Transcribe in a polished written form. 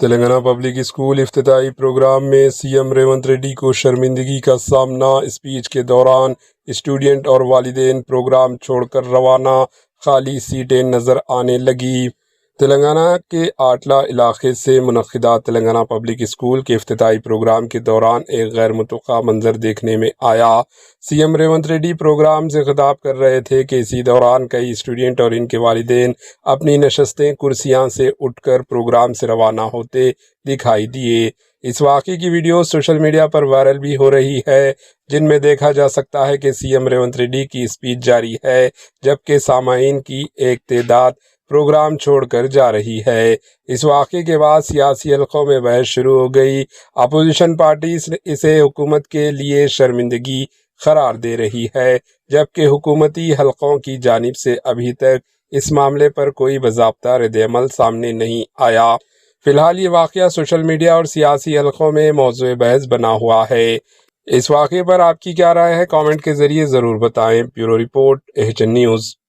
Telangana public school افتتاحی programme میں سی M Revanth ready کو شرمندگی کا سامنا۔ اسپیچ کے دوران اسٹوڈنٹ اور والدین پروگرام چھوڑ کر روانہ، خالی سیٹیں نظر آنے لگی۔ تلنگانہ کے آٹلہ علاقے سے منعقدہ تلنگانہ پبلک اسکول کے افتتاحی پروگرام کے دوران ایک غیر متوقع منظر دیکھنے میں آیا۔ C M Revanth Reddy program سے خطاب کر رہے تھے کہ اسی دوران کئی اسٹوڈنٹ اور ان کے والدین اپنی نشستیں کرسیاں سے اٹھ کر پروگرام سے روانہ ہوتے دکھائی دیے۔ اس واقعے کی ویڈیو سوشل میڈیا پر وائرل بھی ہو رہی ہے، جن میں دیکھا جا سکتا ہے کہ سی ایم ریونت ریڈی کی اسپیچ جاری ہے، جبکہ سامعین کی ایک تعداد پروگرام چھوڑ کر جا رہی ہے۔ اس واقعے کے بعد سیاسی حلقوں میں بحث شروع ہو گئی۔ اپوزیشن پارٹیز اسے حکومت کے لیے شرمندگی قرار دے رہی ہے، جبکہ حکومتی حلقوں کی جانب سے ابھی تک اس معاملے پر کوئی باضابطہ رد عمل سامنے نہیں آیا۔ فی الحال یہ واقعہ سوشل میڈیا اور سیاسی حلقوں میں موضوع بحث بنا ہوا ہے۔ اس واقعے پر آپ کی کیا رائے ہے؟ کامنٹ کے ذریعے ضرور بتائیں۔ Bureau report, H N news.